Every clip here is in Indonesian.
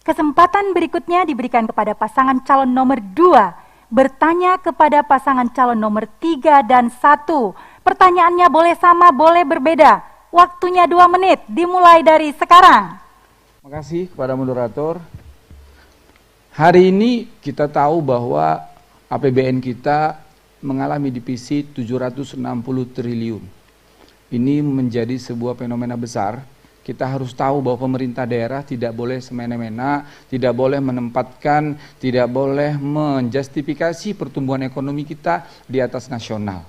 Kesempatan berikutnya diberikan kepada pasangan calon nomor 2 bertanya kepada pasangan calon nomor 3 dan 1. Pertanyaannya boleh sama, boleh berbeda. Waktunya 2 menit, dimulai dari sekarang. Terima kasih kepada moderator. Hari ini kita tahu bahwa APBN kita mengalami defisit 760 triliun. Ini menjadi sebuah fenomena besar. Kita harus tahu bahwa pemerintah daerah tidak boleh semena-mena, tidak boleh menempatkan, tidak boleh menjustifikasi pertumbuhan ekonomi kita di atas nasional.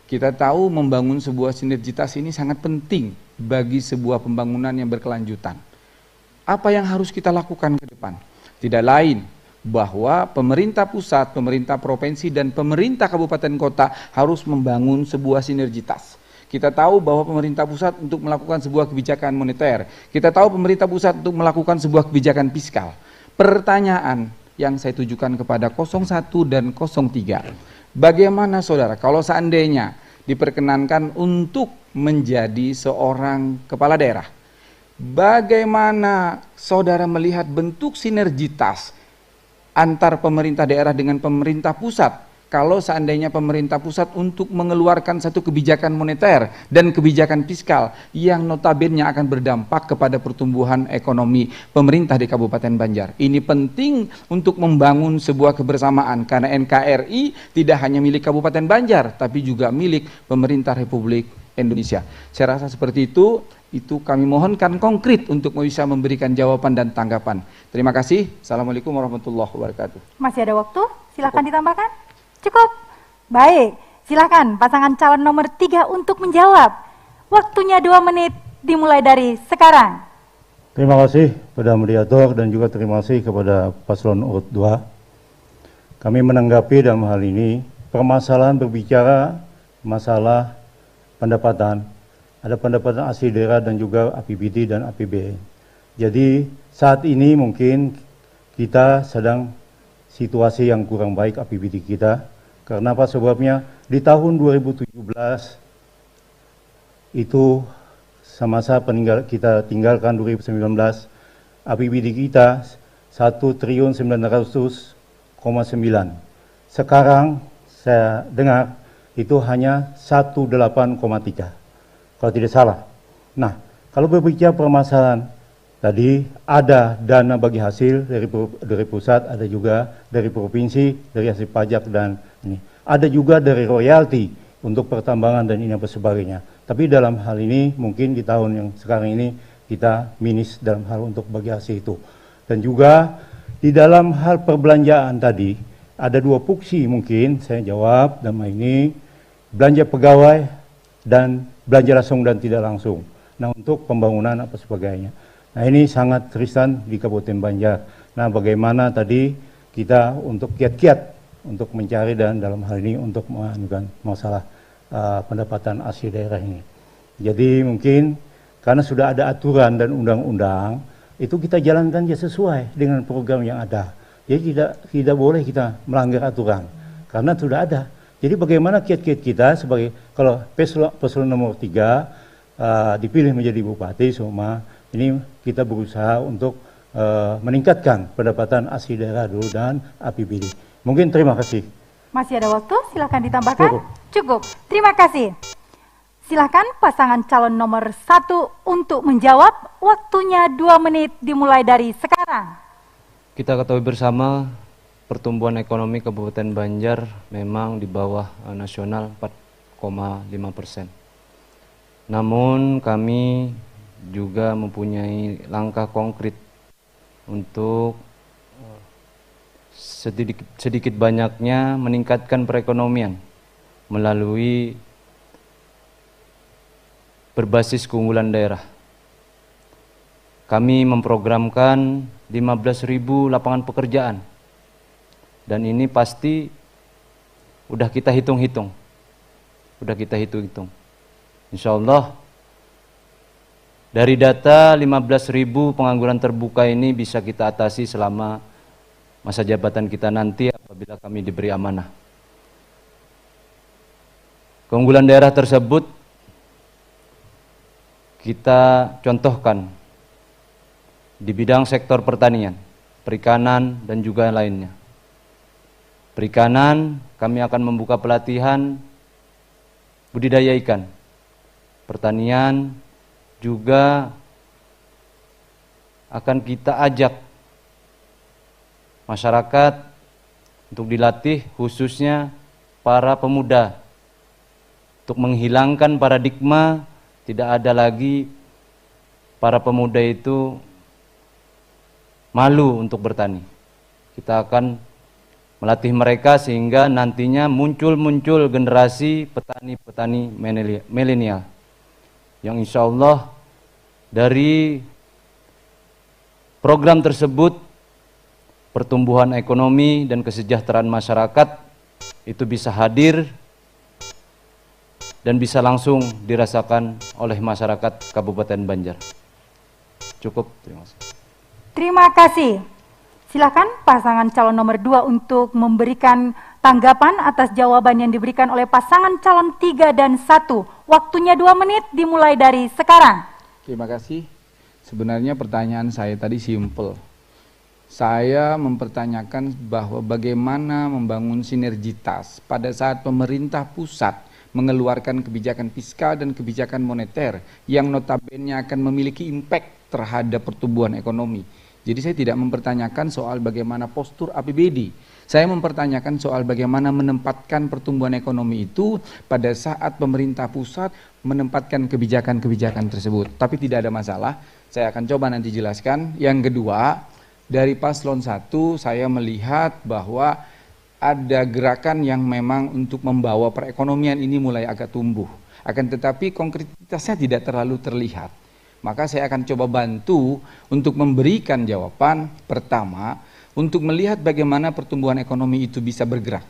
Kita tahu membangun sebuah sinergitas ini sangat penting bagi sebuah pembangunan yang berkelanjutan. Apa yang harus kita lakukan ke depan? Tidak lain bahwa pemerintah pusat, pemerintah provinsi, dan pemerintah kabupaten kota harus membangun sebuah sinergitas. Kita tahu bahwa pemerintah pusat untuk melakukan sebuah kebijakan moneter. Kita tahu pemerintah pusat untuk melakukan sebuah kebijakan fiskal. Pertanyaan yang saya tujukan kepada 01 dan 03. Bagaimana saudara kalau seandainya diperkenankan untuk menjadi seorang kepala daerah? Bagaimana saudara melihat bentuk sinergitas antar pemerintah daerah dengan pemerintah pusat? Kalau seandainya pemerintah pusat untuk mengeluarkan satu kebijakan moneter dan kebijakan fiskal yang notabene akan berdampak kepada pertumbuhan ekonomi pemerintah di Kabupaten Banjar. Ini penting untuk membangun sebuah kebersamaan karena NKRI tidak hanya milik Kabupaten Banjar tapi juga milik pemerintah Republik Indonesia. Saya rasa seperti itu kami mohonkan konkret untuk bisa memberikan jawaban dan tanggapan. Terima kasih. Assalamualaikum warahmatullahi wabarakatuh. Masih ada waktu? Silakan ditambahkan. Cukup? Baik, silakan pasangan calon nomor 3 untuk menjawab. Waktunya 2 menit, dimulai dari sekarang. Terima kasih kepada moderator dan juga terima kasih kepada paslon urut 2. Kami menanggapi dalam hal ini permasalahan berbicara masalah pendapatan. Ada pendapatan asli daerah dan juga APBD dan APBN. Jadi saat ini mungkin kita sedang situasi yang kurang baik APBD kita. Karena apa sebabnya? Di tahun 2017 itu semasa kita tinggalkan 2019, APBD kita 1.900,9. Sekarang saya dengar itu hanya 18,3. Kalau tidak salah. Nah, kalau berbicara permasalahan tadi ada dana bagi hasil dari pusat, ada juga dari provinsi, dari hasil pajak dan ini. Ada juga dari royalti untuk pertambangan dan ini apa sebagainya. Tapi dalam hal ini mungkin di tahun yang sekarang ini kita minus dalam hal untuk bagi hasil itu. Dan juga di dalam hal perbelanjaan tadi ada 2 fungsi mungkin saya jawab dalam ini belanja pegawai dan belanja langsung dan tidak langsung. Nah untuk pembangunan apa sebagainya. Nah ini sangat riskan di Kabupaten Banjar. Nah bagaimana tadi kita untuk kiat-kiat untuk mencari dan dalam hal ini untuk menganukan masalah pendapatan asli daerah ini. Jadi mungkin karena sudah ada aturan dan undang-undang itu kita jalankan ya sesuai dengan program yang ada. Jadi tidak boleh kita melanggar aturan karena sudah ada. Jadi bagaimana kiat-kiat kita sebagai kalau paslon nomor 3 dipilih menjadi bupati semua ini kita berusaha untuk meningkatkan pendapatan asli daerah dulu dan APBD. Mungkin terima kasih. Masih ada waktu, silakan ditambahkan. Cukup. Terima kasih. Silakan pasangan calon nomor 1 untuk menjawab. Waktunya 2 menit, dimulai dari sekarang. Kita ketahui bersama pertumbuhan ekonomi Kabupaten Banjar memang di bawah nasional 4,5%. Namun kami juga mempunyai langkah konkret untuk sedikit banyaknya meningkatkan perekonomian melalui berbasis keunggulan daerah. Kami memprogramkan 15.000 lapangan pekerjaan dan ini pasti udah kita hitung-hitung. Insya Allah dari data 15.000 pengangguran terbuka ini bisa kita atasi selama masa jabatan kita nanti apabila kami diberi amanah. Keunggulan daerah tersebut kita contohkan di bidang sektor pertanian. perikanan, dan juga lainnya. Perikanan, kami akan membuka pelatihan budidaya ikan. Pertanian juga akan kita ajak masyarakat untuk dilatih, khususnya para pemuda, untuk menghilangkan paradigma tidak ada lagi para pemuda itu malu untuk bertani. Kita akan melatih mereka sehingga nantinya muncul generasi petani-petani milenial yang insya Allah dari program tersebut pertumbuhan ekonomi dan kesejahteraan masyarakat itu bisa hadir dan bisa langsung dirasakan oleh masyarakat Kabupaten Banjar. Cukup, terima kasih. Terima kasih. Silakan pasangan calon nomor 2 untuk memberikan tanggapan atas jawaban yang diberikan oleh pasangan calon 3 dan 1. Waktunya 2 menit dimulai dari sekarang. Terima kasih. Sebenarnya pertanyaan saya tadi simpel. Saya mempertanyakan bahwa bagaimana membangun sinergitas pada saat pemerintah pusat mengeluarkan kebijakan fiskal dan kebijakan moneter yang notabene akan memiliki impact terhadap pertumbuhan ekonomi. Jadi saya tidak mempertanyakan soal bagaimana postur APBD. Saya mempertanyakan soal bagaimana menempatkan pertumbuhan ekonomi itu pada saat pemerintah pusat menempatkan kebijakan-kebijakan tersebut. Tapi tidak ada masalah, saya akan coba nanti jelaskan. Yang kedua, dari paslon 1 saya melihat bahwa ada gerakan yang memang untuk membawa perekonomian ini mulai agak tumbuh. Akan tetapi konkretitasnya tidak terlalu terlihat. Maka saya akan coba bantu untuk memberikan jawaban pertama, untuk melihat bagaimana pertumbuhan ekonomi itu bisa bergerak.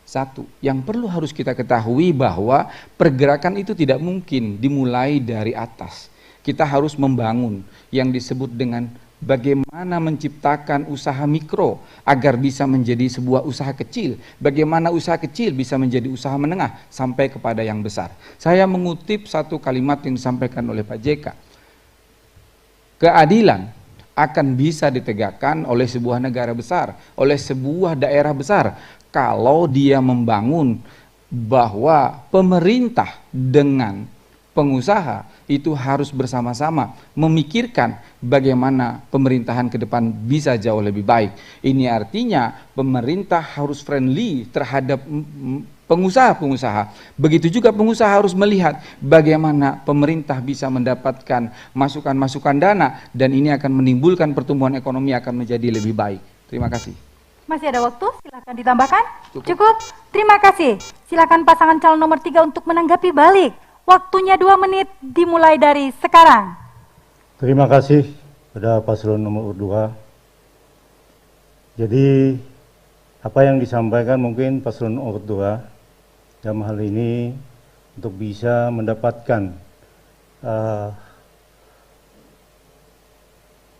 Satu, yang perlu harus kita ketahui bahwa pergerakan itu tidak mungkin dimulai dari atas. Kita harus membangun yang disebut dengan bagaimana menciptakan usaha mikro agar bisa menjadi sebuah usaha kecil, bagaimana usaha kecil bisa menjadi usaha menengah sampai kepada yang besar. Saya mengutip satu kalimat yang disampaikan oleh Pak JK. Keadilan akan bisa ditegakkan oleh sebuah negara besar, oleh sebuah daerah besar, kalau dia membangun bahwa pemerintah dengan pengusaha itu harus bersama-sama memikirkan bagaimana pemerintahan ke depan bisa jauh lebih baik. Ini artinya pemerintah harus friendly terhadap pengusaha-pengusaha. Begitu juga pengusaha harus melihat bagaimana pemerintah bisa mendapatkan masukan-masukan dana, dan ini akan menimbulkan pertumbuhan ekonomi akan menjadi lebih baik. Terima kasih. Masih ada waktu, silakan ditambahkan. Cukup. Terima kasih. Silakan pasangan calon nomor 3 untuk menanggapi balik. Waktunya 2 menit dimulai dari sekarang. Terima kasih pada paslon nomor 2. Jadi apa yang disampaikan mungkin paslon nomor 2 dalam hal ini untuk bisa mendapatkan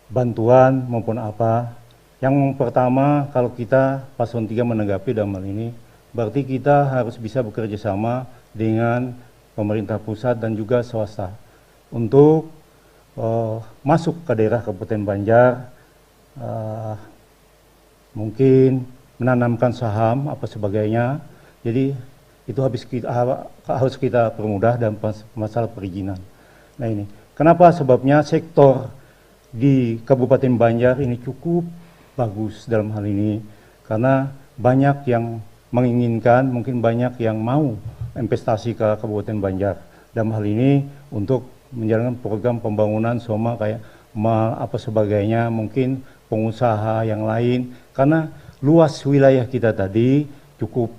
bantuan maupun apa. Yang pertama, kalau kita paslon 3 menanggapi dalam hal ini, berarti kita harus bisa bekerja sama dengan pemerintah pusat dan juga swasta untuk masuk ke daerah Kabupaten Banjar, mungkin menanamkan saham apa sebagainya. Jadi itu harus kita permudah dalam masalah perizinan. Nah ini, kenapa? Sebabnya sektor di Kabupaten Banjar ini cukup bagus dalam hal ini, karena banyak yang menginginkan, mungkin banyak yang mau investasi ke Kabupaten Banjar dalam hal ini untuk menjalankan program pembangunan sama kayak mal apa sebagainya, mungkin pengusaha yang lain, karena luas wilayah kita tadi cukup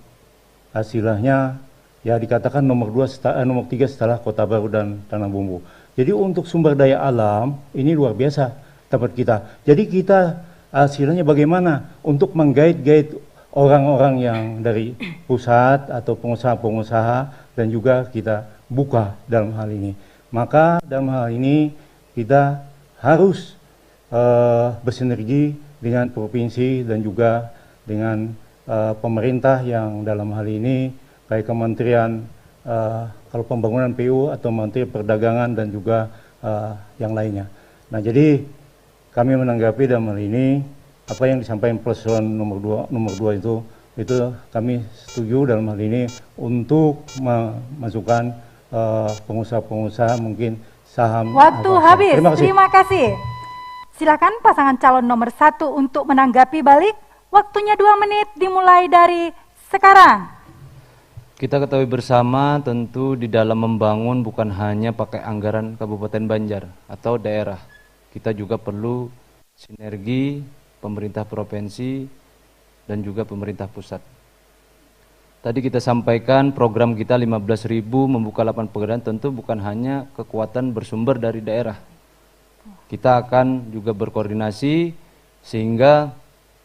hasilnya ya dikatakan nomor 3 setelah Kota Baru dan Tanah Bumbu. Jadi untuk sumber daya alam ini luar biasa tempat kita. Jadi kita hasilnya bagaimana untuk menggait orang-orang yang dari pusat atau pengusaha-pengusaha, dan juga kita buka dalam hal ini. Maka dalam hal ini kita harus bersinergi dengan provinsi dan juga dengan pemerintah yang dalam hal ini baik Kementerian kalau pembangunan PU atau Menteri Perdagangan dan juga yang lainnya. Nah, jadi kami menanggapi dalam hal ini apa yang disampaikan paslon nomor dua itu kami setuju dalam hal ini untuk memasukkan pengusaha-pengusaha mungkin saham. Waktu habis. Terima kasih. Terima kasih. Silakan pasangan calon nomor 1 untuk menanggapi balik. Waktunya 2 menit dimulai dari sekarang. Kita ketahui bersama tentu di dalam membangun bukan hanya pakai anggaran Kabupaten Banjar atau daerah. Kita juga perlu sinergi pemerintah provinsi dan juga pemerintah pusat. Tadi kita sampaikan program kita 15.000 membuka lapangan pekerjaan tentu bukan hanya kekuatan bersumber dari daerah. Kita akan juga berkoordinasi sehingga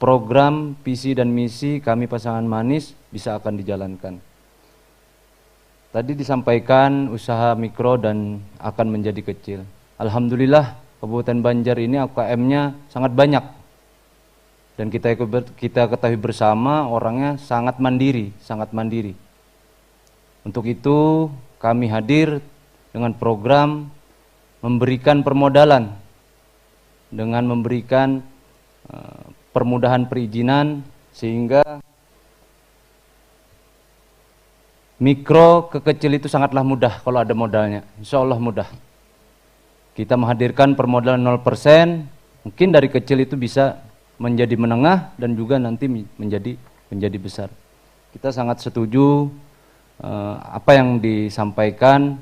program visi dan misi kami pasangan manis bisa akan dijalankan. Tadi disampaikan usaha mikro dan akan menjadi kecil. Alhamdulillah Kabupaten Banjar ini UKM-nya sangat banyak. Dan kita ketahui bersama orangnya sangat mandiri. Untuk itu kami hadir dengan program memberikan permodalan dengan memberikan permudahan perizinan sehingga mikro ke kecil itu sangatlah mudah kalau ada modalnya, insya Allah mudah. Kita menghadirkan permodalan 0%, mungkin dari kecil itu bisa menjadi menengah dan juga nanti menjadi besar. Kita sangat setuju apa yang disampaikan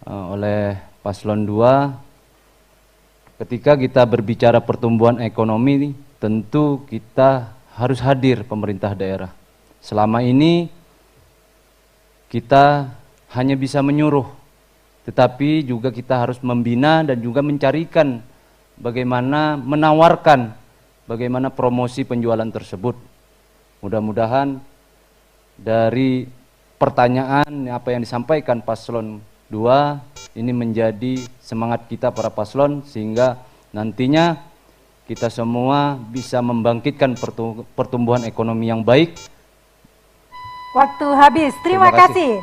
oleh Paslon 2. Ketika kita berbicara pertumbuhan ekonomi, tentu kita harus hadir pemerintah daerah. Selama ini kita hanya bisa menyuruh, tetapi juga kita harus membina dan juga mencarikan bagaimana menawarkan, bagaimana promosi penjualan tersebut. Mudah-mudahan dari pertanyaan apa yang disampaikan Paslon 2 ini menjadi semangat kita para paslon sehingga nantinya kita semua bisa membangkitkan pertumbuhan ekonomi yang baik. Waktu habis. Terima kasih.